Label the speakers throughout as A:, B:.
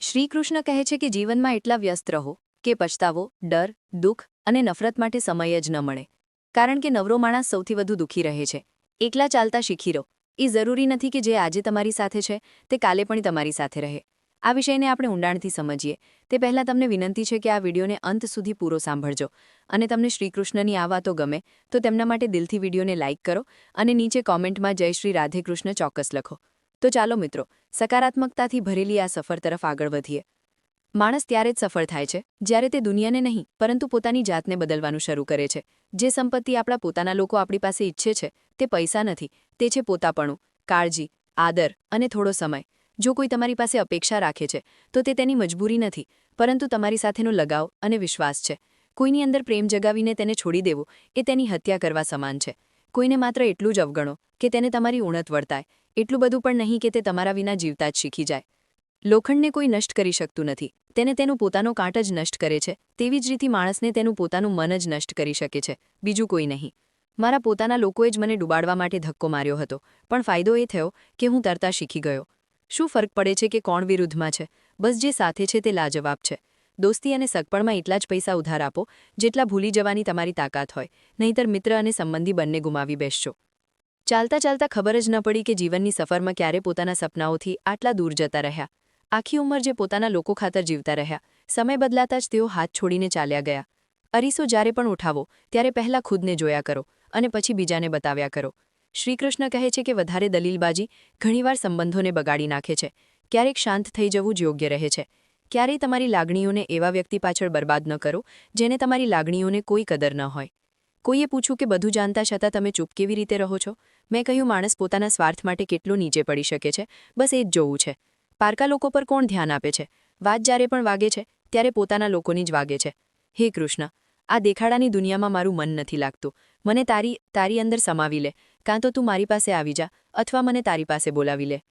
A: શ્રીકૃષ્ણ કહે છે કે જીવનમાં એટલા વ્યસ્ત રહો કે પછતાવો, ડર, દુઃખ અને નફરત માટે સમય જ ન મળે. કારણ કે નવરો માણસ સૌથી વધુ દુઃખી રહે છે. એકલા ચાલતા શીખી રહો. એ જરૂરી નથી કે જે આજે તમારી સાથે છે તે કાલે પણ તમારી સાથે રહે. આ વિષયને આપણે ઊંડાણથી સમજીએ તે પહેલાં તમને વિનંતી છે કે આ વિડીયોને અંત સુધી પૂરો સાંભળજો અને તમને શ્રીકૃષ્ણની આ વાતો ગમે તો તેમના માટે દિલથી વિડીયોને લાઇક કરો અને નીચે કોમેન્ટમાં જય શ્રી રાધેકૃષ્ણ ચોક્કસ લખો. તો ચાલો મિત્રો, સકારાત્મકતાથી ભરેલી આ સફર તરફ આગળ વધીએ. માણસ ત્યારે જ સફળ થાય છે જ્યારે તે દુનિયાને નહીં પરંતુ પોતાની જાતને બદલવાનું શરૂ કરે છે. જે સંપત્તિ આપણા પોતાના લોકો આપણી પાસે ઈચ્છે છે તે પૈસા નથી, તે છે પોતાપણું, કાળજી, આદર અને થોડો સમય. જો કોઈ તમારી પાસે અપેક્ષા રાખે છે તો તે તેની મજબૂરી નથી પરંતુ તમારી સાથેનો લગાવ અને વિશ્વાસ છે. કોઈની અંદર પ્રેમ જગાવીને તેને છોડી દેવું એ તેની હત્યા કરવા સમાન છે. કોઈને માત્ર એટલું જ અવગણો કે તેને તમારી ઉણત વર્તાય, એટલું બધું પણ નહીં કે તે તમારા વિના જીવતા જ શીખી જાય. લોખંડને કોઈ નષ્ટ કરી શકતું નથી, તેને તેનું પોતાનો કાંટ જ નષ્ટ કરે છે. તેવી જ રીતે માણસને તેનું પોતાનું મન જ નષ્ટ કરી શકે છે, બીજું કોઈ નહીં. મારા પોતાના લોકોએ જ મને ડૂબાડવા માટે ધક્કો માર્યો હતો, પણ ફાયદો એ થયો કે હું તરતા શીખી ગયો. શું ફરક પડે છે કે કોણ વિરુદ્ધમાં છે? બસ જે સાથે છે તે લાજવાબ છે. દોસ્તી અને સગપણમાં એટલા જ પૈસા ઉધાર આપો જેટલા ભૂલી જવાની તમારી તાકાત હોય, નહીંતર મિત્ર અને સંબંધી બંને ગુમાવી બેસશો. ચાલતા ચાલતા ખબર જ ન પડી કે જીવનની સફરમાં ક્યારે પોતાના સપનાઓથી આટલા દૂર જતા રહ્યા. આખી ઉંમર જે પોતાના લોકો ખાતર જીવતા રહ્યા, સમય બદલાતા જ તેઓ હાથ છોડીને ચાલ્યા ગયા. અરીસો જ્યારે પણ ઉઠાવો ત્યારે પહેલાં ખુદને જોયા કરો અને પછી બીજાને બતાવ્યા કરો. શ્રીકૃષ્ણ કહે છે કે વધારે દલીલબાજી ઘણીવાર સંબંધોને બગાડી નાખે છે. ક્યારેક શાંત થઈ જવું જ યોગ્ય રહે છે. ક્યારેય તમારી લાગણીઓને એવા વ્યક્તિ પાછળ બરબાદ ન કરો જેને તમારી લાગણીઓને કોઈ કદર ન હોય. કોઈએ પૂછ્યું કે બધું જાણતા છતાં તમે ચૂપ કેવી રીતે રહો છો? મેં કહ્યું, માણસ પોતાના સ્વાર્થ માટે કેટલો નીચે પડી શકે છે, બસ એ જ જોવું છે. પારકા લોકો પર કોણ ધ્યાન આપે છે? વાત જ્યારે પણ વાગે છે ત્યારે પોતાના લોકોની જ વાગે છે. હે કૃષ્ણ, આ દેખાડાની દુનિયામાં મારું મન નથી લાગતું. મને તારી અંદર સમાવી લે. કાં તો તું મારી પાસે આવી જા અથવા મને તારી પાસે બોલાવી લે.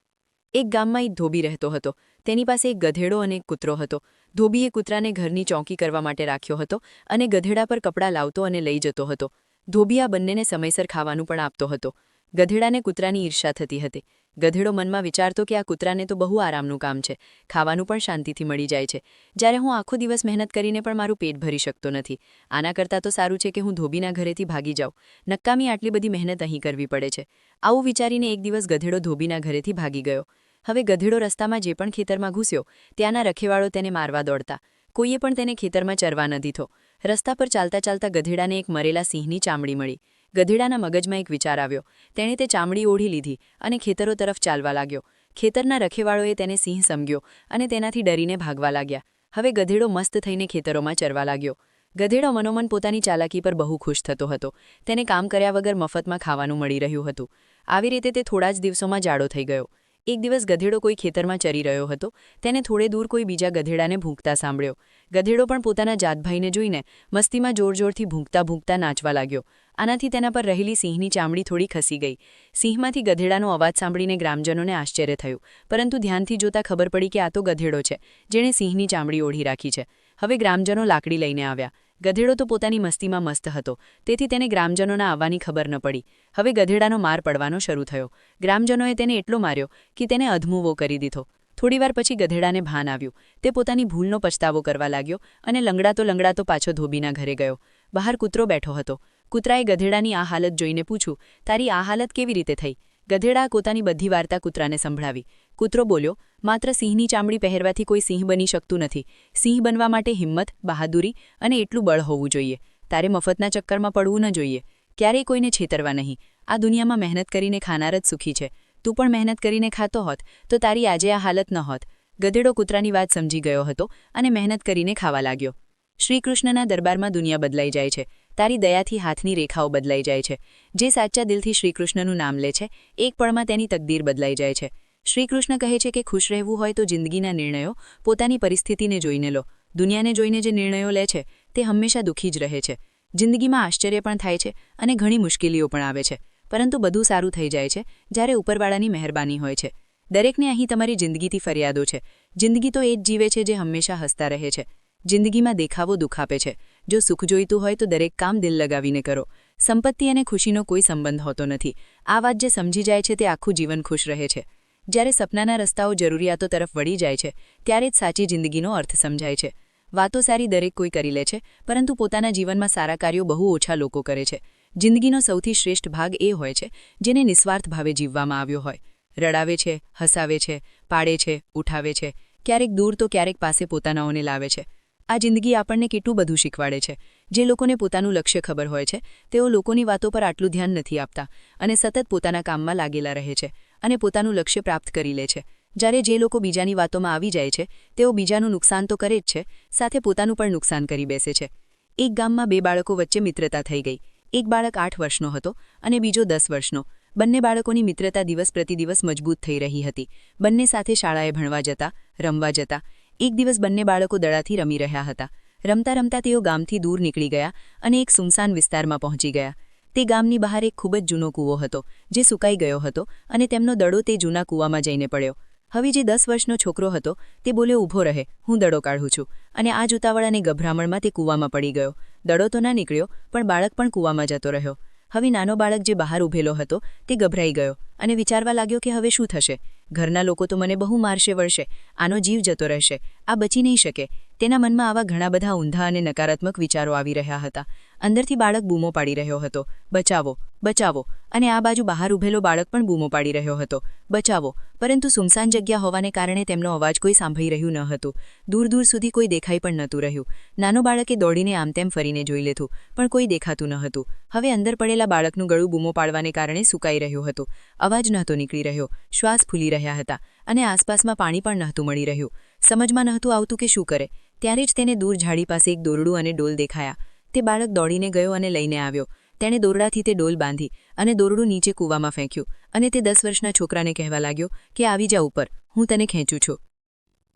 A: એક ગામમાં એક ધોબી રહેતો હતો. તેની પાસે એક ગધેડો અને એક કૂતરો હતો. ધોબીએ કૂતરાને ઘરની ચોકી કરવા માટે રાખ્યો હતો અને ગધેડા પર કપડાં લાવતો અને લઈ જતો હતો. ધોબી આ બંનેને સમયસર ખાવાનું પણ આપતો હતો. ગધેડાને કૂતરાની ઈર્ષા થતી હતી. ગધેડો મનમાં વિચારતો કે આ કૂતરાને તો બહુ આરામનું કામ છે, ખાવાનું પણ શાંતિથી મળી જાય છે, જ્યારે હું આખો દિવસ મહેનત કરીને પણ મારું પેટ ભરી શકતો નથી. આના કરતાં તો સારું છે કે હું ધોબીના ઘરેથી ભાગી જાઉં. નક્કામી આટલી બધી મહેનત અહીં કરવી પડે છે. આવું વિચારીને એક દિવસ ગધેડો ધોબીના ઘરેથી ભાગી ગયો. હવે ગધેડો રસ્તામાં જે પણ ખેતરમાં ઘૂસ્યો ત્યાંના રખેવાળો તેને મારવા દોડતા. કોઈએ પણ તેને ખેતરમાં ચરવા ન દીધો. રસ્તા પર ચાલતા ચાલતા ગધેડાને એક મરેલા સિંહની ચામડી મળી. ગધેડાના મગજમાં એક વિચાર આવ્યો. તેણે તે ચામડી ઓઢી લીધી અને ખેતરો તરફ ચાલવા લાગ્યો. ખેતરના રખેવાળોએ તેને સિંહ સમજ્યો અને તેનાથી ડરીને ભાગવા લાગ્યા. હવે ગધેડો મસ્ત થઈને ખેતરોમાં ચરવા લાગ્યો. ગધેડો મનોમન પોતાની ચાલાકી પર બહુ ખુશ થતો હતો. તેને કામ કર્યા વગર મફતમાં ખાવાનું મળી રહ્યું હતું. આવી રીતે તે થોડા જ દિવસોમાં જાડો થઈ ગયો. એક દિવસ ગધેડો કોઈ ખેતરમાં ચરી રહ્યો હતો. તેને થોડે દૂર કોઈ બીજા ગધેડાને ભૂંકતા સાંભળ્યો. ગધેડો પણ પોતાના જાતભાઈને જોઈને મસ્તીમાં જોરજોરથી ભૂંકતા ભૂંકતા નાચવા લાગ્યો. આનાથી તેના પર રહેલી સિંહની ચામડી થોડી ખસી ગઈ. સિંહમાંથી ગધેડાનો અવાજ સાંભળીને ગ્રામજનોને આશ્ચર્ય થયું, પરંતુ ધ્યાનથી જોતા ખબર પડી કે આ તો ગધેડો છે જેણે સિંહની ચામડી ઓઢી રાખી છે. હવે ગ્રામજનો લાકડી લઈને આવ્યા. ગધેડો તો પોતાની મસ્તીમાં મસ્ત હતો, તેથી તેને ગ્રામજનોના આવવાની ખબર ન પડી. હવે ગધેડાનો માર પડવાનો શરૂ થયો. ગ્રામજનોએ તેને એટલો માર્યો કે તેને અધમુવો કરી દીધો. થોડીવાર પછી ગધેડાને ભાન આવ્યું. તે પોતાની ભૂલનો પછતાવો કરવા લાગ્યો અને લંગડાતો પાછો ધોબીના ઘરે ગયો. બહાર કૂતરો બેઠો હતો. કૂતરાએ ગધેડાની આ હાલત જોઈને પૂછ્યું, તારી આ હાલત કેવી રીતે થઈ? ગધેડા પોતાની બધી વાર્તા કૂતરાને સંભળાવી. કૂતરો બોલ્યો, માત્ર સિંહની ચામડી પહેરવાથી કોઈ સિંહ બની શકતું નથી. સિંહ બનવા માટે હિંમત, બહાદુરી અને એટલું બળ હોવું જોઈએ. તારે મફતના ચક્કરમાં પડવું ન જોઈએ. ક્યારેય કોઈને છેતરવા નહીં. આ દુનિયામાં મહેનત કરીને ખાનાર જ સુખી છે. તું પણ મહેનત કરીને ખાતો હોત તો તારી આજે આ હાલત ન હોત. ગધેડો કૂતરાની વાત સમજી ગયો હતો અને મહેનત કરીને ખાવા લાગ્યો. શ્રીકૃષ્ણના દરબારમાં દુનિયા બદલાઈ જાય છે. તારી દયાથી હાથની રેખાઓ બદલાઈ જાય છે. જે સાચા દિલથી શ્રીકૃષ્ણનું નામ લે છે, એક પળમાં તેની તકદીર બદલાઈ જાય છે. શ્રીકૃષ્ણ કહે છે કે ખુશ રહેવું હોય તો જિંદગીના નિર્ણયો પોતાની પરિસ્થિતિને જોઈને લો. દુનિયાને જોઈને જે નિર્ણયો લે છે તે હંમેશા દુઃખી જ રહે છે. જિંદગીમાં આશ્ચર્ય પણ થાય છે અને ઘણી મુશ્કેલીઓ પણ આવે છે, પરંતુ બધું સારું થઈ જાય છે જ્યારે ઉપરવાળાની મહેરબાની હોય છે. દરેકને અહીં તમારી જિંદગીથી ફરિયાદો છે. જિંદગી તો એ જ જીવે છે જે હંમેશા હસતા રહે છે. જિંદગીમાં દેખાવો દુઃખ આપે છે. જો સુખ જોઈતું હોય તો દરેક કામ દિલ લગાવીને કરો. સંપત્તિ અને ખુશીનો કોઈ સંબંધ હોતો નથી. આ વાત જે સમજી જાય છે તે આખું જીવન ખુશ રહે છે. જ્યારે સપનાના રસ્તાઓ જરૂરિયાતો તરફ વળી જાય છે ત્યારે જ સાચી જિંદગીનો અર્થ સમજાય છે. વાતો સારી દરેક કોઈ કરી લે છે, પરંતુ પોતાના જીવનમાં સારા કાર્યો બહુ ઓછા લોકો કરે છે. જિંદગીનો સૌથી શ્રેષ્ઠ ભાગ એ હોય છે જેને નિસ્વાર્થ ભાવે જીવવામાં આવ્યો હોય. રડાવે છે, હસાવે છે, પાડે છે, ઉઠાવે છે, ક્યારેક દૂર તો ક્યારેક પાસે પોતાનાઓને લાવે છે. આ જિંદગી આપણને કેટલું બધું શીખવાડે છે. જે લોકોને પોતાનું લક્ષ્ય ખબર હોય છે તેઓ લોકોની વાતો પર આટલું ધ્યાન નથી આપતા અને સતત પોતાના કામમાં લાગેલા રહે છે અને પોતાનું લક્ષ્ય પ્રાપ્ત કરી લે છે. જ્યારે જે લોકો બીજાની વાતોમાં આવી જાય છે તેઓ બીજાનું નુકસાન તો કરે જ છે, સાથે પોતાનું પણ નુકસાન કરી બેસે છે. એક ગામમાં બે બાળકો વચ્ચે મિત્રતા થઈ ગઈ. એક બાળક 8 વર્ષનો હતો અને બીજો 10 વર્ષનો. બંને બાળકોની મિત્રતા દિવસ પ્રતિદિવસ મજબૂત થઈ રહી હતી. બંને સાથે શાળાએ ભણવા જતા, રમવા જતા. એક દિવસ બંને બાળકો દડાથી રમી રહ્યા હતા. રમતા રમતા તેઓ ગામથી દૂર નીકળી ગયા અને એક સુમસાન વિસ્તારમાં પહોંચી ગયા. તે ગામની બહાર એક ખૂબ જ જૂનો કૂવો હતો જે સુકાઈ ગયો હતો અને તેમનો દડો તે જૂના કૂવામાં જઈને પડ્યો. હવે જે 10 વર્ષનો છોકરો હતો તે બોલ્યો, ઊભો રહે, હું દડો કાઢું છું. અને આ ઉતાવળ અને ગભરામણમાં તે કૂવામાં પડી ગયો. દડો તો ના નીકળ્યો, પણ બાળક પણ કૂવામાં જતો રહ્યો. હવે નાનો બાળક જે બહાર ઊભેલો હતો તે ગભરાઈ ગયો અને વિચારવા લાગ્યો કે હવે શું થશે. ઘરના લોકો તો મને બહુ મારશે વળશે, આનો જીવ જતો રહેશે, આ બચી નહીં શકે. તેના મનમાં આવા ઘણા બધા ઊંધા અને નકારાત્મક વિચારો આવી રહ્યા હતા. અંદરથી બાળક બૂમો પાડી રહ્યો હતો, બચાવો, બચાવો. અને આ બાજુ બહાર ઊભેલો બાળક પણ બૂમો પાડી રહ્યો હતો, બચાવો. પરંતુ સુમસાન જગ્યા હોવાને કારણે તેમનો અવાજ કોઈ સાંભળી રહ્યું ન હતું. દૂર દૂર સુધી કોઈ દેખાઈ પણ નહોતું રહ્યું. નાનો બાળકે દોડીને આમતેમ ફરીને જોઈ લીધું, પણ કોઈ દેખાતું ન હતું. હવે અંદર પડેલા બાળકનું ગળું બૂમો પાડવાને કારણે સુકાઈ રહ્યું હતું. અવાજ નહોતો નીકળી રહ્યો, શ્વાસ ફૂલી રહ્યા હતા અને આસપાસમાં પાણી પણ નહોતું મળી રહ્યું. સમજમાં નહોતું આવતું કે શું કરે. ત્યારે જ તેને દૂર ઝાડી પાસે એક દોરડું અને ડોલ દેખાયા. તે બાળક દોડીને ગયો અને લઈને આવ્યો. તેણે દોરડાથી તે ડોલ બાંધી અને દોરડું નીચે કૂવામાં ફેંક્યું અને તે 10 વર્ષના છોકરાને કહેવા લાગ્યો કે આવી જા ઉપર, હું તને ખેંચું છું.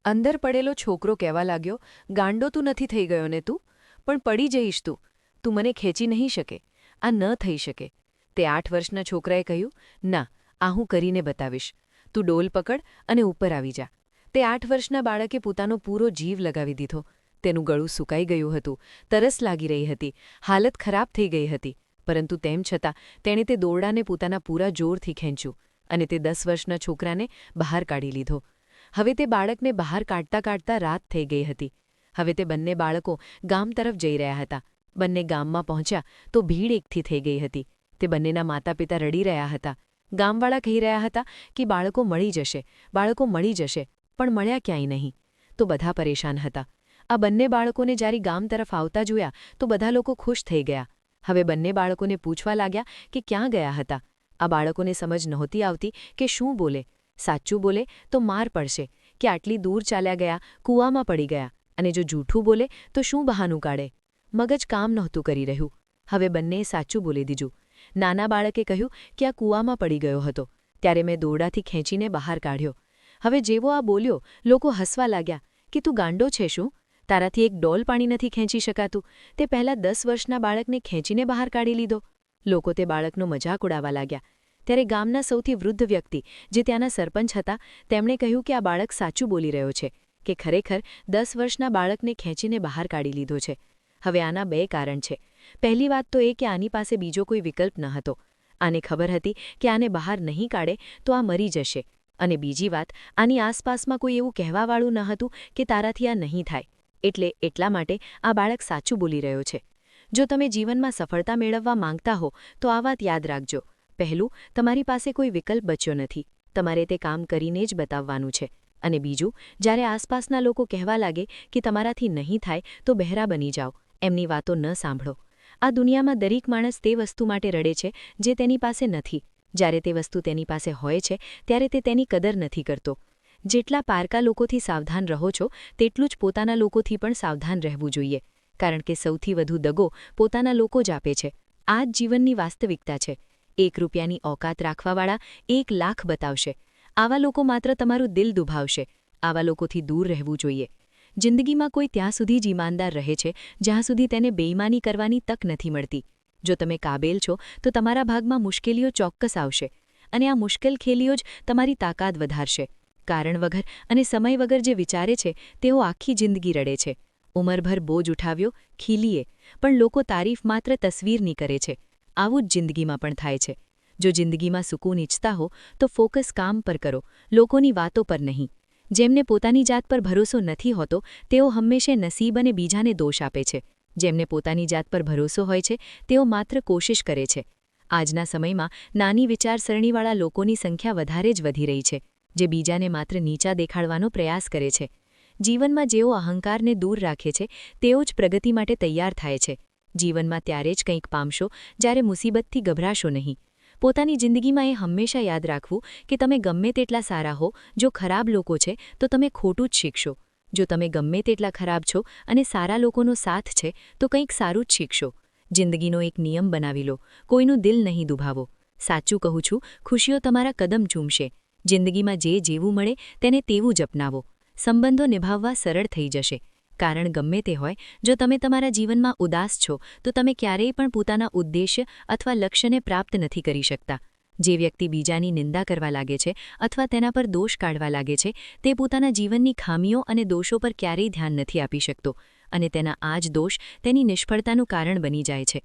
A: અંદર પડેલો છોકરો કહેવા લાગ્યો, ગાંડો તું નથી થઈ ગયો ને તું, પણ પડી જઈશ તું. તું મને ખેંચી નહીં શકે, આ ન થઈ શકે. તે 8 વર્ષના છોકરાએ કહ્યું, ના, આ હું કરીને બતાવીશ. તું ડોલ પકડ અને ઉપર આવી જા. તે 8 વર્ષના બાળકે પોતાનો પૂરો જીવ લગાવી દીધો. તેનું ગળું સુકાઈ ગયું હતું, તરસ લાગી રહી હતી, હાલત ખરાબ થઈ ગઈ હતી. પરંતુ તેમ છતાં તેણે તે દોરડાને પોતાના પૂરા જોરથી ખેંચ્યું અને તે 10 વર્ષના છોકરાને બહાર કાઢી લીધો. હવે તે બાળકને બહાર કાઢતા કાઢતા રાત થઈ ગઈ હતી. હવે તે બંને બાળકો ગામ તરફ જઈ રહ્યા હતા. બંને ગામમાં પહોંચ્યા તો ભીડ એકઠી થઈ ગઈ હતી. તે બંનેના માતા પિતા રડી રહ્યા હતા. ગામવાળા કહી રહ્યા હતા કે બાળકો મળી જશે, બાળકો મળી જશે, પણ મળ્યા ક્યાંય નહીં. તો બધા પરેશાન હતા. આ બંને બાળકોને જ્યારે ગામ તરફ આવતા જોયા તો બધા લોકો ખુશ થઈ ગયા. હવે બંને બાળકોને પૂછવા લાગ્યા કે ક્યાં ગયા હતા. આ બાળકોને સમજ નહોતી આવતી કે શું બોલે. સાચું બોલે તો માર પડશે, કે આટલી દૂર ચાલ્યા ગયા, કૂવામાં પડી ગયા, અને જો જૂઠું બોલે તો શું બહાનું કાઢે. મગજ કામ નહોતું કરી રહ્યું. હવે બંનેએ સાચું બોલી દીધું. નાના બાળકે કહ્યું કે આ કૂવામાં પડી ગયો હતો, ત્યારે મેં દોરડાથી ખેંચીને બહાર કાઢ્યો. હવે જેવો આ બોલ્યો, લોકો હસવા લાગ્યા કે તું ગાંડો છે શું? તારાથી એક ડોલ પાણી નથી ખેંચી શકાતું. તે પહેલાં 10 વર્ષના બાળકને ખેંચીને બહાર કાઢી લીધો. લોકો તે બાળકનો મજાક ઉડાવવા લાગ્યા. ત્યારે ગામના સૌથી વૃદ્ધ વ્યક્તિ, જે ત્યાંના સરપંચ હતા, તેમણે કહ્યું કે આ બાળક સાચું બોલી રહ્યો છે, કે ખરેખર 10 વર્ષના બાળકને ખેંચીને બહાર કાઢી લીધો છે. હવે આના 2 કારણ છે. પહેલી વાત તો એ કે આની પાસે બીજો કોઈ વિકલ્પ ન હતો. આને ખબર હતી કે આને બહાર નહીં કાઢે તો આ મરી જશે. અને બીજી વાત, આની આસપાસમાં કોઈ એવું કહેવાવાળું ન હતું કે તારાથી આ નહીં થાય. એટલે એટલા માટે આ બાળક સાચું બોલી રહ્યો છે. જો તમે જીવનમાં સફળતા મેળવવા માંગતા હો તો આ વાત યાદ રાખજો. પહેલું, તમારી પાસે કોઈ વિકલ્પ બચ્યો નથી. તમારે તે કામ કરીને જ બતાવવાનું છે. અને બીજું, જ્યારે આસપાસના લોકો કહેવા લાગે કે તમારાથી નહીં થાય તો બહેરા બની જાઓ, એમની વાતો ન સાંભળો. આ દુનિયામાં દરેક માણસ તે વસ્તુ માટે રડે છે જે તેની પાસે નથી. જ્યારે તે વસ્તુ તેની પાસે હોય છે ત્યારે તે તેની કદર નથી કરતો. જેટલા પારકા લોકોથી સાવધાન રહો છો તેટલું જ પોતાના લોકોથી પણ સાવધાન રહેવું જોઈએ. કારણ કે સૌથી વધુ દગો પોતાના લોકો જ આપે છે. આ જ જીવનની વાસ્તવિકતા છે. 1 રૂપિયાની ઓકાત રાખવાવાળા 1 લાખ બતાવશે. આવા લોકો માત્ર તમારું દિલ દુભાવશે. આવા લોકોથી દૂર રહેવું જોઈએ. જિંદગીમાં કોઈ ત્યાં સુધી જ ઈમાનદાર રહે છે જ્યાં સુધી તેને બેઈમાની કરવાની તક નથી મળતી. જો તમે કાબેલ છો તો તમારા ભાગમાં મુશ્કેલીઓ ચોક્કસ આવશે. અને આ મુશ્કેલ ખેલીઓ જ તમારી તાકાત વધારશે. કારણ વગર અને સમય વગર જે વિચારે છે તેઓ આખી જિંદગી રડે છે. ઉંમરભર બોજ ઉઠાવ્યો, ખીલીએ, પણ લોકો તારીફ માત્ર તસવીરની કરે છે. આવું જ જિંદગીમાં પણ થાય છે. જો જિંદગીમાં સુકૂન ઈચ્છતા હો તો ફોકસ કામ પર કરો, લોકોની વાતો પર નહીં. જેમને પોતાની જાત પર ભરોસો નથી હોતો તેઓ હંમેશા નસીબ અને બીજાને દોષ આપે છે. જેમને પોતાની જાત પર ભરોસો હોય છે તેઓ માત્ર કોશિશ કરે છે. આજના સમયમાં નાની વિચારસરણીવાળા લોકોની સંખ્યા વધારે જ વધી રહી છે, જે બીજાને માત્ર નીચા દેખાડવાનો પ્રયાસ કરે છે. જીવનમાં જેઓ અહંકારને દૂર રાખે છે તેઓ જ પ્રગતિ માટે તૈયાર થાય છે. જીવનમાં ત્યારે જ કંઈક પામશો જ્યારે મુસીબતથી ગભરાશો નહીં. પોતાની જિંદગીમાં એ હંમેશા યાદ રાખવું કે તમે ગમે તેટલા સારા હો, જો ખરાબ લોકો છે તો તમે ખોટું જ શીખશો. જો તમે ગમે તેટલા ખરાબ છો અને સારા લોકોનો સાથ છે તો કંઈક સારું જ શીખશો. જિંદગીનો એક નિયમ બનાવી લો, કોઈનું દિલ નહીં દુભાવો. સાચું કહું છું, ખુશીઓ તમારા કદમ ચૂમશે. જિંદગીમાં જે જેવું મળે તેને તેવું જ અપનાવો. સંબંધો નિભાવવા સરળ થઈ જશે. કારણ ગમે તે હોય, જો તમે તમારા જીવનમાં ઉદાસ છો તો તમે ક્યારેય પણ પોતાના ઉદ્દેશ્ય અથવા લક્ષ્યને પ્રાપ્ત નથી કરી શકતા. જે વ્યક્તિ બીજાની નિંદા કરવા લાગે છે અથવા તેના પર દોષ કાઢવા લાગે છે તે પોતાના જીવનની ખામીઓ અને દોષો પર ક્યારેય ધ્યાન નથી આપી શકતો, અને તેના આ જ દોષ તેની નિષ્ફળતાનું કારણ બની જાય છે.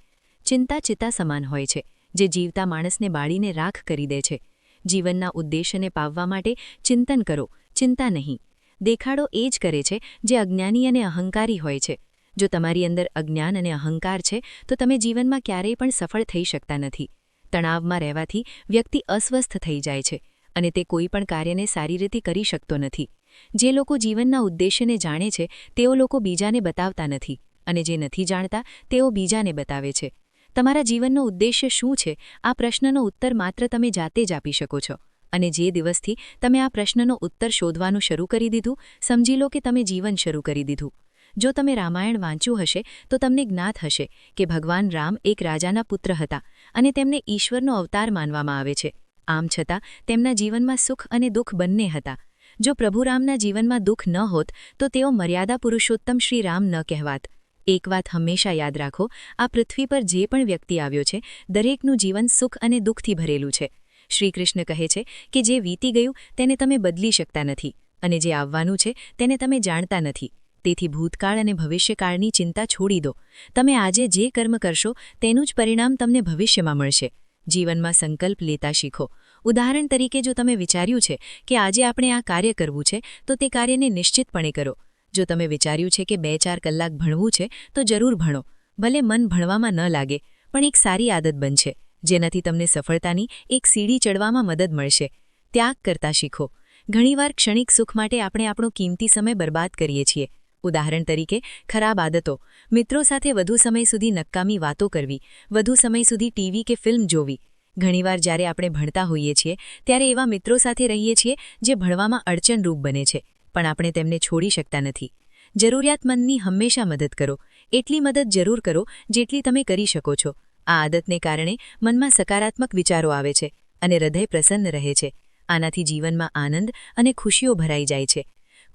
A: ચિંતા ચિત્તા સમાન હોય છે, જે જીવતા માણસને બાળીને રાખ કરી દે છે. જીવનના ઉદ્દેશ્યને પામવા માટે ચિંતન કરો, ચિંતા નહીં. દેખાડો એ જ કરે છે જે અજ્ઞાની અને અહંકારી હોય છે. જો તમારી અંદર અજ્ઞાન અને અહંકાર છે તો તમે જીવનમાં ક્યારેય પણ સફળ થઈ શકતા નથી. તણાવમાં રહેવાથી વ્યક્તિ અસ્વસ્થ થઈ જાય છે અને તે કોઈ પણ કાર્યને સારી રીતે કરી શકતો નથી. જે લોકો જીવનના ઉદ્દેશ્યને જાણે છે તેઓ લોકો બીજાને બતાવતા નથી, અને જે નથી જાણતા તેઓ બીજાને બતાવે છે. તમારા જીવનનો ઉદ્દેશ્ય શું છે, આ પ્રશ્નનો ઉત્તર માત્ર તમે જાતે જ આપી શકો છો. અને જે દિવસથી તમે આ પ્રશ્નનો ઉત્તર શોધવાનું શરૂ કરી દીધું, સમજી લો કે તમે જીવન શરૂ કરી દીધું. જો તમે રામાયણ વાંચ્યું હશે તો તમને જ્ઞાત હશે કે ભગવાન રામ એક રાજાના પુત્ર હતા અને તેમને ઈશ્વરનો અવતાર માનવામાં આવે છે. આમ છતાં તેમના જીવનમાં સુખ અને દુઃખ બંને હતા. જો પ્રભુ રામના જીવનમાં દુઃખ ન હોત તો તેઓ મર્યાદા પુરુષોત્તમ શ્રી રામ ન કહેવાત. એક વાત હંમેશા યાદ રાખો, આ પૃથ્વી પર જે પણ વ્યક્તિ આવ્યો છે દરેકનું જીવન સુખ અને દુઃખથી ભરેલું છે. શ્રીકૃષ્ણ કહે છે કે જે વીતી ગયું તેને તમે બદલી શકતા નથી, અને જે આવવાનું છે તેને તમે જાણતા નથી. તેથી ભૂતકાળ અને ભવિષ્યકાળની ચિંતા છોડી દો. તમે આજે જે કર્મ કરશો તેનું જ પરિણામ તમને ભવિષ્યમાં મળશે. જીવનમાં સંકલ્પ લેતા શીખો. ઉદાહરણ તરીકે, જો તમે વિચાર્યું છે કે આજે આપણે આ કાર્ય કરવું છે તો તે કાર્યને નિશ્ચિતપણે કરો. જો તમે વિચાર્યું છે કે 2-4 કલાક ભણવું છે તો જરૂર ભણો. ભલે મન ભણવામાં ન લાગે, પણ એક સારી આદત બનશે જેનાથી તમને સફળતાની એક સીડી ચડવામાં મદદ મળશે. ત્યાગ કરતા શીખો. ઘણીવાર ક્ષણિક સુખ માટે આપણે આપણો કિંમતી સમય બરબાદ કરીએ છીએ. ઉદાહરણ તરીકે, ખરાબ આદતો, મિત્રો સાથે વધુ સમય સુધી નકામી વાતો કરવી, વધુ સમય સુધી ટીવી કે ફિલ્મ જોવી. ઘણીવાર જ્યારે આપણે ભણતા હોઈએ છીએ ત્યારે એવા મિત્રો સાથે રહીએ છીએ જે ભણવામાં અડચણરૂપ બને છે, પણ આપણે તેમને છોડી શકતા નથી. જરૂરિયાતમંદની હંમેશા મદદ કરો. એટલી મદદ જરૂર કરો જેટલી તમે કરી શકો છો. આ આદતને કારણે મનમાં સકારાત્મક વિચારો આવે છે અને હૃદય પ્રસન્ન રહે છે. આનાથી જીવનમાં આનંદ અને ખુશીઓ ભરાઈ જાય છે.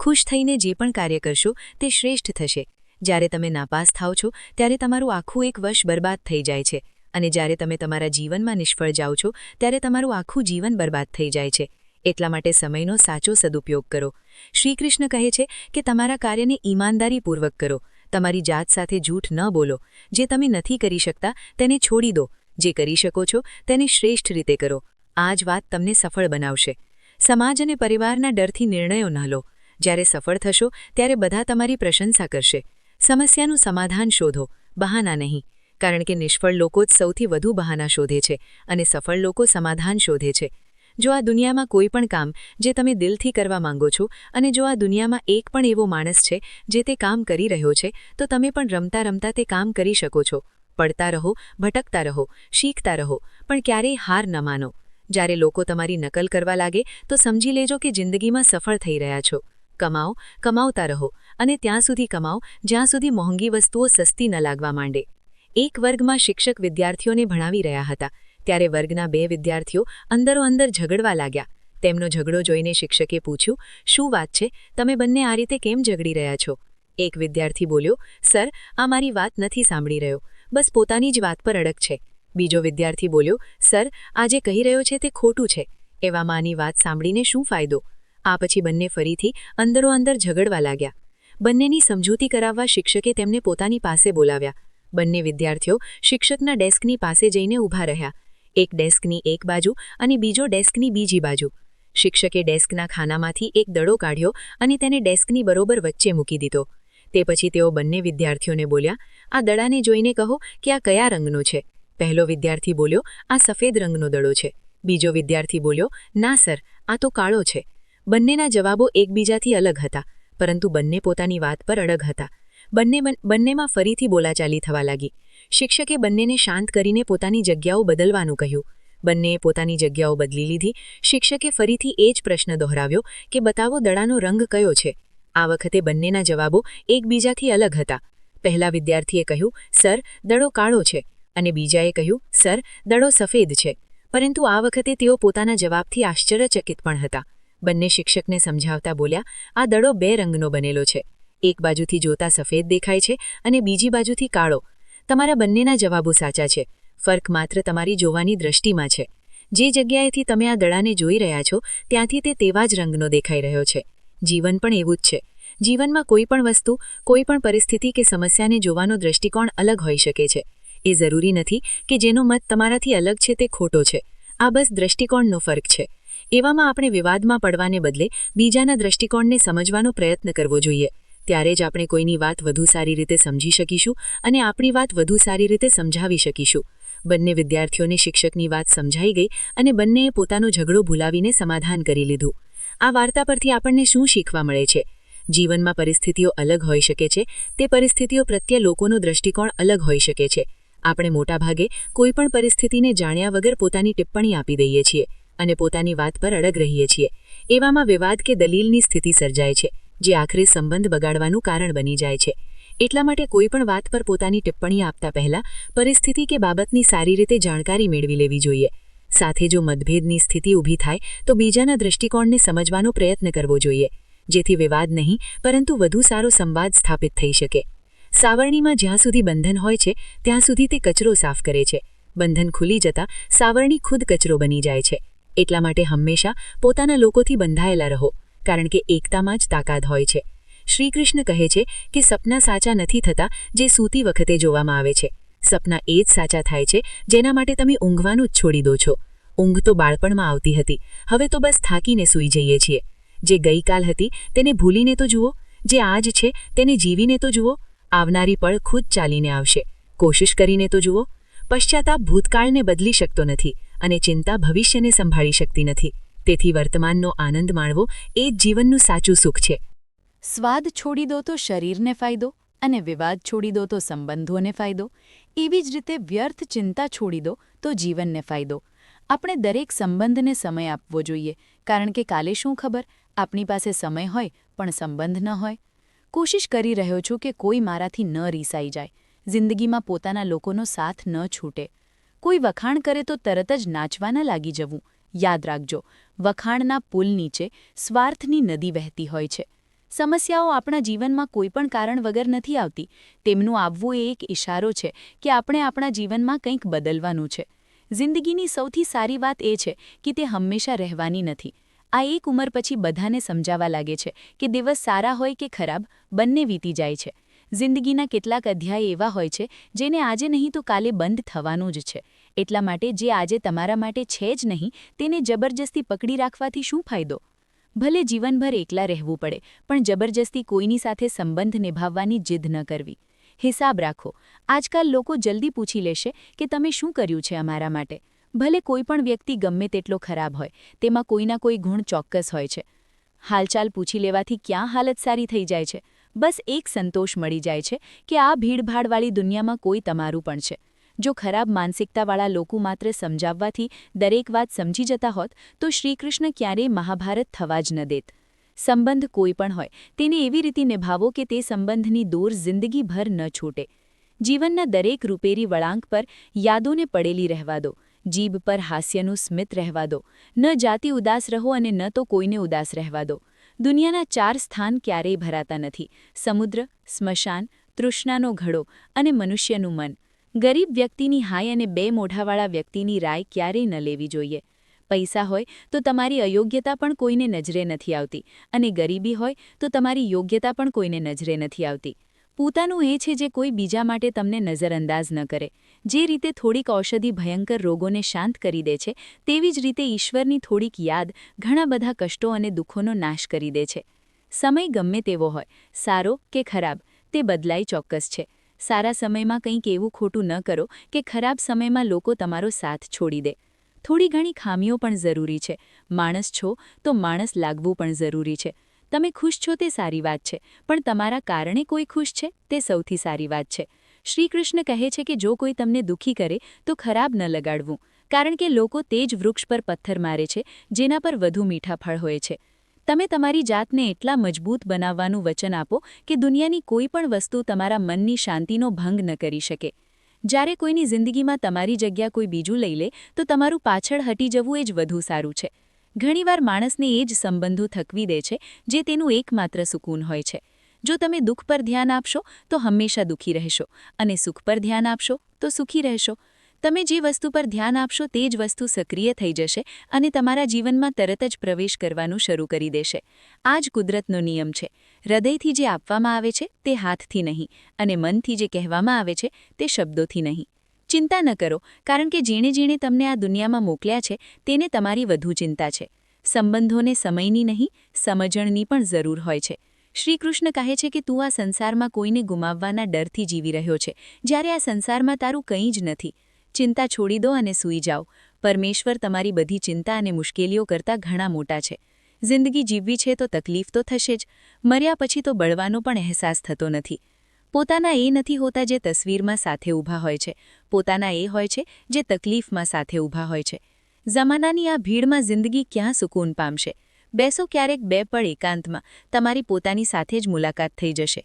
A: ખુશ થઈને જે પણ કાર્ય કરશો તે શ્રેષ્ઠ થશે. જ્યારે તમે નાપાસ થાઓ છો ત્યારે તમારું આખું એક વર્ષ બરબાદ થઈ જાય છે, અને જ્યારે તમે તમારા જીવનમાં નિષ્ફળ જાઓ છો ત્યારે તમારું આખું જીવન બરબાદ થઈ જાય છે. એટલા માટે સમયનો સાચો સદુપયોગ કરો. શ્રીકૃષ્ણ કહે છે કે તમારા કાર્યને ઈમાનદારીપૂર્વક કરો. તમારી જાત સાથે જૂઠ ન બોલો. જે તમે નથી કરી શકતા તેને છોડી દો. જે કરી શકો છો તેને શ્રેષ્ઠ રીતે કરો. આ જ વાત તમને સફળ બનાવશે. સમાજ અને પરિવારના ડરથી નિર્ણયો ન લો. જ્યારે સફળ થશો ત્યારે બધા તમારી પ્રશંસા કરશે. સમસ્યાનું સમાધાન શોધો, બહાના નહીં. કારણ કે નિષ્ફળ લોકો જ સૌથી વધુ બહાના શોધે છે અને સફળ લોકો સમાધાન શોધે છે. જો આ દુનિયામાં કોઈ પણ કામ જે તમે દિલથી કરવા માંગો છો, અને જો આ દુનિયામાં એક પણ એવો માણસ છે જે તે કામ કરી રહ્યો છે, તો તમે પણ રમતા રમતા તે કામ કરી શકો છો. પડતા રહો, ભટકતા રહો, શીખતા રહો, પણ ક્યારેય હાર ન માનો. જ્યારે લોકો તમારી નકલ કરવા લાગે તો સમજી લેજો કે જિંદગીમાં સફળ થઈ રહ્યા છો. કમાઓ, કમાવતા રહો, અને ત્યાં સુધી કમાઓ જ્યાં સુધી મોંઘી વસ્તુઓ સસ્તી ન લાગવા માંડે. એક વર્ગમાં શિક્ષક વિદ્યાર્થીઓને ભણાવી રહ્યા હતા ત્યારે વર્ગના 2 વિદ્યાર્થીઓ અંદરોઅંદર ઝઘડવા લાગ્યા. તેમનો ઝઘડો જોઈને શિક્ષકે પૂછ્યું, શું વાત છે, તમે બંને આ રીતે કેમ ઝઘડી રહ્યા છો? એક વિદ્યાર્થી બોલ્યો, સર, આ મારી વાત નથી સાંભળી રહ્યો, બસ પોતાની જ વાત પર અડગ છે. બીજો વિદ્યાર્થી બોલ્યો, સર, આ જે કહી રહ્યો છે તે ખોટું છે. એવામાં આની વાત સાંભળીને શું ફાયદો? આ પછી બંને ફરીથી અંદરોઅંદર ઝઘડવા લાગ્યા. બંનેની સમજૂતી કરાવવા શિક્ષકે તેમને પોતાની પાસે બોલાવ્યા. બંને વિદ્યાર્થીઓ શિક્ષકના ડેસ્કની પાસે જઈને ઊભા રહ્યા.
B: એક ડેસ્કની એક બાજુ અને બીજો ડેસ્કની બીજી બાજુ. શિક્ષકે ડેસ્કના ખાનામાંથી એક દડો કાઢ્યો અને તેને ડેસ્કની બરોબર વચ્ચે મૂકી દીધો. તે પછી તેઓ બંને વિદ્યાર્થીઓને બોલ્યા, આ દડાને જોઈને કહો કે આ કયા રંગનો છે. પહેલો વિદ્યાર્થી બોલ્યો, આ સફેદ રંગનો દડો છે. બીજો વિદ્યાર્થી બોલ્યો, ના સર, આ તો કાળો છે. બંનેના જવાબો એકબીજાથી અલગ હતા, પરંતુ બંને પોતાની વાત પર અડગ હતા. બંનેમાં ફરીથી બોલાચાલી થવા લાગી. શિક્ષકે બંનેને શાંત કરીને પોતાની જગ્યાઓ બદલવાનું કહ્યું. બંનેએ પોતાની જગ્યાઓ બદલી લીધી. શિક્ષકે ફરીથી એ જ પ્રશ્ન દોહરાવ્યો કે બતાવો દડાનો રંગ કયો છે. આ વખતે બંનેના જવાબો એકબીજાથી અલગ હતા. પહેલા વિદ્યાર્થીએ કહ્યું, સર, દડો કાળો છે, અને બીજાએ કહ્યું, સર, દડો સફેદ છે. પરંતુ આ વખતે તેઓ પોતાના જવાબથી આશ્ચર્યચકિત પણ હતા. બંને શિક્ષકને સમજાવતા બોલ્યા, આ દડો બે રંગનો બનેલો છે. એક બાજુથી જોતા સફેદ દેખાય છે અને બીજી બાજુથી કાળો. તમારા બંનેના જવાબો સાચા છે. ફર્ક માત્ર તમારી જોવાની દ્રષ્ટિમાં છે. જે જગ્યાએથી તમે આ દડાને જોઈ રહ્યા છો ત્યાંથી તે તેવા જ રંગનો દેખાઈ રહ્યો છે. જીવન પણ એવું જ છે. જીવનમાં કોઈ પણ વસ્તુ, કોઈ પણ પરિસ્થિતિ કે સમસ્યાને જોવાનો દ્રષ્ટિકોણ અલગ હોઈ શકે છે. એ જરૂરી નથી કે જેનો મત તમારાથી અલગ છે તે ખોટો છે. આ બસ દ્રષ્ટિકોણનો ફરક છે. એવામાં આપણે વિવાદમાં પડવાને બદલે બીજાના દ્રષ્ટિકોણને સમજવાનો પ્રયત્ન કરવો જોઈએ. ત્યારે જ આપણે કોઈની વાત વધુ સારી રીતે સમજી શકીશું અને આપણી વાત વધુ સારી રીતે સમજાવી શકીશું. બંને વિદ્યાર્થીઓને શિક્ષકની વાત સમજાઈ ગઈ અને બંનેએ પોતાનો ઝઘડો ભૂલાવીને સમાધાન કરી લીધું. આ વાર્તા પરથી આપણને શું શીખવા મળે છે? જીવનમાં પરિસ્થિતિઓ અલગ હોઈ શકે છે. તે પરિસ્થિતિઓ પ્રત્યે લોકોનો દ્રષ્ટિકોણ અલગ હોઈ શકે છે. આપણે મોટાભાગે કોઈપણ પરિસ્થિતિને જાણ્યા વગર પોતાની ટિપ્પણી આપી દઈએ છીએ અને પોતાની વાત પર અડગ રહીએ છીએ. એવામાં વિવાદ કે દલીલની સ્થિતિ સર્જાય છે, જે આખરે સંબંધ બગાડવાનું કારણ બની જાય છે. એટલા માટે કોઈપણ વાત પર પોતાની ટિપ્પણી આપતા પહેલા પરિસ્થિતિ કે બાબતની સારી રીતે જાણકારી મેળવી લેવી જોઈએ. સાથે જો મતભેદની સ્થિતિ ઊભી થાય તો બીજાના દ્રષ્ટિકોણને સમજવાનો પ્રયત્ન કરવો જોઈએ, જેથી વિવાદ નહીં પરંતુ વધુ સારો સંવાદ સ્થાપિત થઈ શકે. સાવરણીમાં જ્યાં સુધી બંધન હોય છે ત્યાં સુધી તે કચરો સાફ કરે છે. બંધન ખુલી જતાં સાવરણી ખુદ કચરો બની જાય છે. એટલા માટે હંમેશા પોતાના લોકોથી બંધાયેલા રહો, કારણ કે એકતામાં જ તાકાત હોય છે. શ્રીકૃષ્ણ કહે છે કે સપના સાચા નથી થતા જે સૂતી વખતે જોવામાં આવે છે. સપના એ જ સાચા થાય છે જેના માટે તમે ઊંઘવાનું જ છોડી દો છો. ઊંઘ તો બાળપણમાં આવતી હતી, હવે તો બસ થાકીને સૂઈ જઈએ છીએ. જે ગઈકાલ હતી તેને ભૂલીને તો જુઓ, જે આજ છે તેને જીવીને તો જુઓ. આવનારી પળ ખુદ ચાલીને આવશે, કોશિશ કરીને તો જુઓ. પશ્ચાતાપ ભૂતકાળને બદલી શકતો નથી અને ચિંતા ભવિષ્યને સંભાળી શકતી નથી. તેથી વર્તમાનનો આનંદ માણવો એ જ જીવનનું સાચું સુખ છે.
A: સ્વાદ છોડી દો તો શરીરને ફાયદો અને વિવાદ છોડી દો તો સંબંધોને ફાયદો. એવી જ રીતે વ્યર્થ ચિંતા છોડી દો તો જીવનને ફાયદો. આપણે દરેક સંબંધને સમય આપવો જોઈએ, કારણ કે કાલે શું ખબર આપણી પાસે સમય હોય પણ સંબંધ ન હોય. કોશિશ કરી રહ્યો છું કે કોઈ મારાથી ન રીસાઈ જાય. જિંદગીમાં પોતાના લોકોનો સાથ ન છૂટે. કોઈ વખાણ કરે તો તરત જ નાચવા ન લાગી જવું. યાદ રાખજો, વખાણના પુલ નીચે સ્વાર્થની નદી વહેતી હોય છે. સમસ્યાઓ આપણા જીવનમાં કોઈપણ કારણ વગર નથી આવતી. તેમનું આવવું એ એક ઇશારો છે કે આપણે આપણા જીવનમાં કંઈક બદલવાનું છે. જિંદગીની સૌથી સારી વાત એ છે કે તે હંમેશા રહેવાની નથી. આ એક ઉંમર પછી બધાને સમજાવા લાગે છે કે દિવસ સારા હોય કે ખરાબ, બંને વીતી જાય છે. જિંદગીના કેટલાક અધ્યાય એવા હોય છે જેને આજે નહીં તો કાલે બંધ થવાનું જ છે. એટલા માટે જે આજે તમારા માટે છે જ નહીં તેને જબરજસ્તી પકડી રાખવાથી શું ફાયદો? ભલે જીવનભર એકલા રહેવું પડે, પણ જબરજસ્તી કોઈની સાથે સંબંધ નિભાવવાની જીદ ન કરવી. હિસાબ રાખો. આજકાલ લોકો જલ્દી પૂછી લેશે કે તમે શું કર્યું છે અમારા માટે. ભલે કોઈ પણ વ્યક્તિ ગમે તેટલો ખરાબ હોય, તેમાં કોઈના કોઈ ગુણ ચોક્કસ હોય છે. હાલચાલ પૂછી લેવાથી ક્યાં હાલત સારી થઈ જાય છે? બસ એક સંતોષ મળી જાય છે કે આ ભીડભાડવાળી દુનિયામાં કોઈ તમારું પણ છે. જો ખરાબ માનસિકતાવાળા લોકો માત્ર સમજાવવાથી દરેક વાત સમજી જતા હોત તો શ્રીકૃષ્ણ ક્યારેય મહાભારત થવા જ ન દેત. સંબંધ કોઈ પણ હોય તેને એવી રીતે નિભાવો કે તે સંબંધની દોર જિંદગીભર ન છૂટે. જીવનના દરેક રૂપેરી વળાંક પર યાદોને પડેલી રહેવા દો. જીભ પર હાસ્યનું સ્મિત રહેવા દો. ન જાતિ ઉદાસ રહો અને ન તો કોઈને ઉદાસ રહેવા દો. દુનિયાના 4 સ્થાન ક્યારેય ભરાતા નથી: સમુદ્ર, સ્મશાન, તૃષ્ણાનો ઘડો અને મનુષ્યનું મન. ગરીબ વ્યક્તિની હાય અને 2 મોઢાવાળા વ્યક્તિની રાય ક્યારેય ન લેવી જોઈએ. પૈસા હોય તો તમારી અયોગ્યતા પણ કોઈને નજરે નથી આવતી અને ગરીબી હોય તો તમારી યોગ્યતા પણ કોઈને નજરે નથી આવતી. પૂતાનું એ છે જે કોઈ બીજા માટે તમને નજરઅંદાજ ન કરે. જે રીતે થોડીક ઔષધિ ભયંકર રોગોને શાંત કરી દે છે, તેવી જ રીતે ઈશ્વરની થોડીક યાદ ઘણા બધા કષ્ટો અને દુઃખોનો નાશ કરી દે છે. સમય ગમે તેવો હોય, સારો કે ખરાબ, તે બદલાઈ ચોક્કસ છે. સારા સમયમાં કંઈક એવું ખોટું ન કરો કે ખરાબ સમયમાં લોકો તમારો સાથ છોડી દે. થોડી ઘણી ખામીઓ પણ જરૂરી છે. માણસ છો તો માણસ લાગવું પણ જરૂરી છે. તમે ખુશ છો તે સારી વાત છે, પણ તમારા કારણે કોઈ ખુશ છે તે સૌથી સારી વાત છે. શ્રીકૃષ્ણ કહે છે કે જો કોઈ તમને દુઃખી કરે તો ખરાબ ન લગાડવું, કારણ કે લોકો તે જ વૃક્ષ પર પથ્થર મારે છે જેના પર વધુ મીઠા ફળ હોય છે. તમે તમારી જાતને એટલા મજબૂત બનાવવાનું વચન આપો કે દુનિયાની કોઈ પણ વસ્તુ તમારા મનની શાંતિનો ભંગ ન કરી શકે. જ્યારે કોઈની જિંદગીમાં તમારી જગ્યા કોઈ બીજું લઈ લે તો તમારું પાછળ હટી જવું એ જ વધુ સારું છે. ઘણીવાર માણસને એ જ સંબંધો થકવી દે છે જે તેનું એકમાત્ર સુકૂન હોય છે. જો તમે દુઃખ પર ધ્યાન આપશો તો હંમેશા દુઃખી રહેશો, અને સુખ પર ધ્યાન આપશો તો સુખી રહેશો. તમે જે વસ્તુ પર ધ્યાન આપશો તે જ વસ્તુ સક્રિય થઈ જશે અને તમારા જીવનમાં તરત જ પ્રવેશ કરવાનું શરૂ કરી દેશે. આ જ કુદરતનો નિયમ છે. હૃદયથી જે આપવામાં આવે છે તે હાથથી નહીં, અને મનથી જે કહેવામાં આવે છે તે શબ્દોથી નહીં. ચિંતા ન કરો, કારણ કે જેણે જેણે તમને આ દુનિયામાં મોકલ્યા છે તેને તમારી વધુ ચિંતા છે. સંબંધોને સમયની નહીં, સમજણની પણ જરૂર હોય છે. શ્રીકૃષ્ણ કહે છે કે તું આ સંસારમાં કોઈને ગુમાવવાના ડરથી જીવી રહ્યો છે, જ્યારે આ સંસારમાં તારું કંઈ જ નથી. ચિંતા છોડી દો અને સૂઈ જાઓ. પરમેશ્વર તમારી બધી ચિંતા અને મુશ્કેલીઓ કરતાં ઘણા મોટા છે. જિંદગી જીવવી છે તો તકલીફ તો થશે જ. મર્યા પછી તો બળવાનો પણ અહેસાસ થતો નથી. પોતાના એ નથી હોતા જે તસવીરમાં સાથે ઊભા હોય છે. પોતાના એ હોય છે જે તકલીફમાં સાથે ઊભા હોય છે. જમાનાની આ ભીડમાં જિંદગી ક્યાં સુકૂન પામશે? બેસો ક્યારેક બે પળ એકાંતમાં, તમારી પોતાની સાથે જ મુલાકાત થઈ જશે.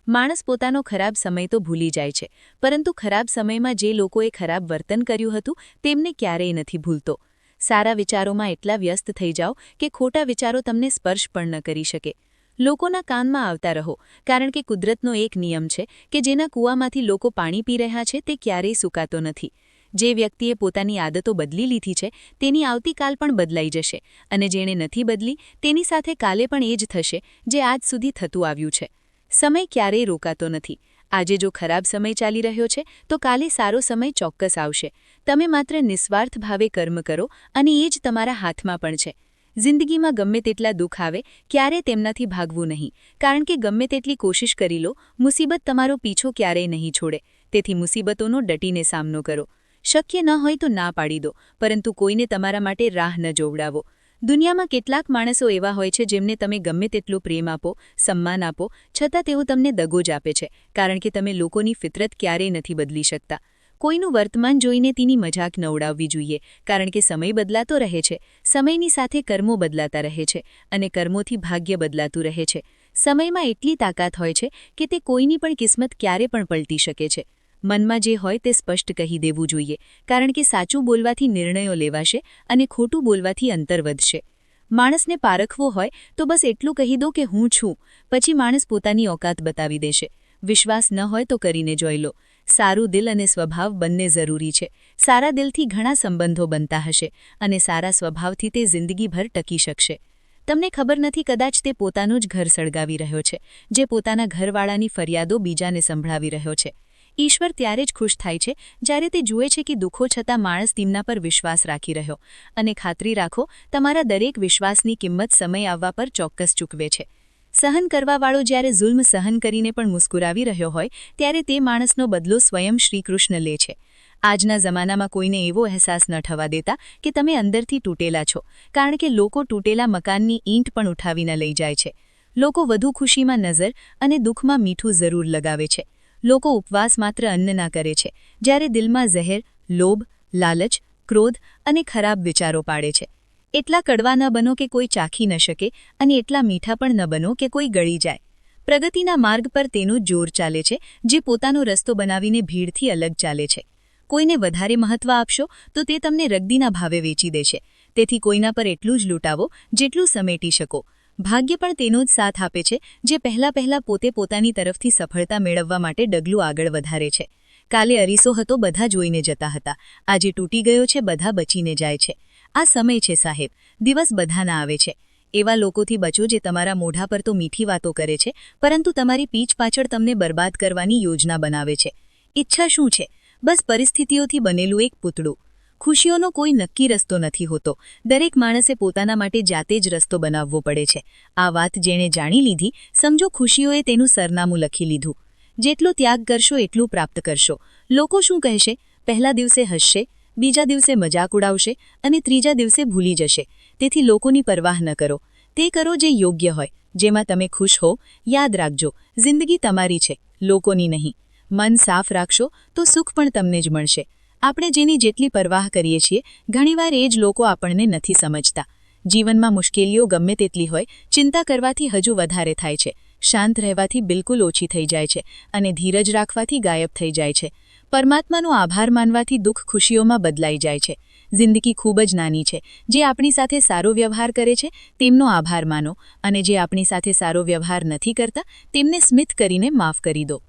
A: માણસ પોતાનો ખરાબ સમય તો ભૂલી જાય છે, પરંતુ ખરાબ સમયમાં જે લોકોએ ખરાબ વર્તન કર્યું હતું તેમને ક્યારેય નથી ભૂલતો. સારા વિચારોમાં એટલા વ્યસ્ત થઈ જાઓ કે ખોટા વિચારો તમને સ્પર્શ પણ ન કરી શકે. લોકોના કાનમાં આવતા રહો, કારણ કે કુદરતનો એક નિયમ છે કે જેના કૂવામાંથી લોકો પાણી પી રહ્યા છે તે ક્યારેય સુકાતો નથી. જે વ્યક્તિએ પોતાની આદતો બદલી લીધી છે તેની આવતીકાલ પણ બદલાઈ જશે, અને જેણે નથી બદલી તેની સાથે કાલે પણ એ જ થશે જે આજ સુધી થતું આવ્યું છે. સમય ક્યારેય રોકાતો નથી. આજે જો ખરાબ સમય ચાલી રહ્યો છે તો કાલે સારો સમય ચોક્કસ આવશે. તમે માત્ર નિસ્વાર્થ ભાવે કર્મ કરો અને એ જ તમારા હાથમાં પણ છે. જિંદગીમાં ગમે તેટલા દુઃખ આવે, ક્યારે તેમનાથી ભાગવું નહીં, કારણ કે ગમે તેટલી કોશિશ કરી લો, મુસીબત તમારો પીછો ક્યારેય નહીં છોડે. તેથી મુસીબતોનો ડટીને સામનો કરો. શક્ય ન હોય તો ના પાડી દો, પરંતુ કોઈને તમારા માટે રાહ ન જોવડાવો. દુનિયામાં કેટલાક માણસો એવા હોય છે જેમને તમે ગમે તેટલો પ્રેમ આપો, સન્માન આપો, છતાં તેઓ તમને દગો જ આપે છે, કારણ કે તમે લોકોની ફિતરત ક્યારેય નથી બદલી શકતા. કોઈનું વર્તમાન જોઈને તેની મજાક ન ઉડાવવી જોઈએ, કારણ કે સમય બદલાતો રહે છે. સમયની સાથે કર્મો બદલાતા રહે છે, અને કર્મોથી ભાગ્ય બદલાતું રહે છે. સમયમાં એટલી તાકાત હોય છે કે તે કોઈની પણ કિસ્મત ક્યારે પણ પલટી શકે છે. મનમાં જે હોય તે સ્પષ્ટ કહી દેવું જોઈએ, કારણ કે સાચું બોલવાથી નિર્ણયો લેવાશે અને ખોટું બોલવાથી અંતર વધશે. માણસને પારખવો હોય તો બસ એટલું કહી દો કે હું છું, પછી માણસ પોતાની ઓકાત બતાવી દેશે. વિશ્વાસ ન હોય તો કરીને જોઈ લો. સારું દિલ અને સ્વભાવ બંને જરૂરી છે. સારા દિલથી ઘણા સંબંધો બનતા હશે, અને સારા સ્વભાવથી તે જિંદગીભર ટકી શકશે. તમને ખબર નથી, કદાચ તે પોતાનું જ ઘર સળગાવી રહ્યો છે, જે પોતાના ઘરવાળાની ફરિયાદો બીજાને સંભળાવી રહ્યો છે. ઈશ્વર ત્યારે જ ખુશ થાય છે જ્યારે તે જુએ છે કે દુઃખો છતાં માણસ તેમના પર વિશ્વાસ રાખી રહ્યો, અને ખાતરી રાખો, તમારા દરેક વિશ્વાસની કિંમત સમય આવવા પર ચોક્કસ ચૂકવે છે. સહન કરવાવાળો જ્યારે જુલ્મ સહન કરીને પણ મુસ્કુરાવી રહ્યો હોય ત્યારે તે માણસનો બદલો સ્વયં શ્રીકૃષ્ણ લે છે. આજના જમાનામાં કોઈને એવો અહેસાસ ન થવા દેતા કે તમે અંદરથી તૂટેલા છો, કારણ કે લોકો તૂટેલા મકાનની ઈંટ પણ ઉઠાવીને લઈ જાય છે. લોકો વધુ ખુશીમાં નજર અને દુઃખમાં મીઠું જરૂર લગાવે છે. લોકો ઉપવાસ માત્ર અન્નના કરે છે, જ્યારે દિલમાં ઝહેર, લોભ, લાલચ, ક્રોધ અને ખરાબ વિચારો પાડે છે. એટલા કડવા ન બનો કે કોઈ ચાખી ન શકે, અને એટલા મીઠા પણ ન બનો કે કોઈ ગળી જાય. પ્રગતિના માર્ગ પર તેનું જોર ચાલે છે જે પોતાનો રસ્તો બનાવીને ભીડથી અલગ ચાલે છે. કોઈને વધારે મહત્વ આપશો તો તે તમને રગદીના ભાવે વેચી દેશે. તેથી કોઈના પર એટલું જ લૂંટાવો જેટલું સમેટી શકો. ભાગ્ય પણ તેનો જ સાથ આપે છે જે પહેલા પોતે પોતાની તરફથી સફળતા મેળવવા માટે ડગલું આગળ વધારે છે. કાલે અરીસો હતો, બધા જોઈને જતા હતા. આજે તૂટી ગયો છે, બધા બચીને જાય છે. આ સમય છે સાહેબ, દિવસ બધાના આવે છે.
B: એવા લોકોથી બચો જે તમારા મોઢા પર તો મીઠી વાતો કરે છે પરંતુ તમારી પીઠ પાછળ તમને બરબાદ કરવાની યોજના બનાવે છે. ઈચ્છા શું છે? બસ પરિસ્થિતિઓથી બનેલું એક પૂતળું. ખુશીઓનો કોઈ નક્કી રસ્તો નથી હોતો. દરેક માણસે પોતાના માટે જાતે જ રસ્તો બનાવવો પડે છે. આ વાત જેણે જાણી લીધી, સમજો ખુશીઓએ તેનું સરનામું લખી લીધું. જેટલો ત્યાગ કરશો એટલું પ્રાપ્ત કરશો. લોકો શું કહેશે? પહેલા દિવસે હસશે, બીજા દિવસે મજાક ઉડાવશે અને ત્રીજા દિવસે ભૂલી જશે. તેથી લોકોની પરવાહ ન કરો. તે કરો જે યોગ્ય હોય, જેમાં તમે ખુશ હો. યાદ રાખજો, જિંદગી તમારી છે, લોકોની નહીં. મન સાફ રાખશો તો સુખ પણ તમને જ મળશે. આપણે જેની જેટલી પરવાહ કરીએ છીએ, ઘણીવાર એ જ લોકો આપણને નથી સમજતા. જીવનમાં મુશ્કેલીઓ ગમે તેટલી હોય, ચિંતા કરવાથી હજુ વધારે થાય છે. શાંત રહેવાથી બિલકુલ ઓછી થઈ જાય છે અને ધીરજ રાખવાથી ગાયબ થઈ જાય છે. પરમાત્માનો આભાર માનવાથી દુઃખ ખુશીઓમાં બદલાઈ જાય છે. જિંદગી ખૂબ જ નાની છે. જે આપણી સાથે સારો વ્યવહાર કરે છે તેમનો આભાર માનો અને જે આપણી સાથે સારો વ્યવહાર નથી કરતા તેમને સ્મિત કરીને માફ કરી દો.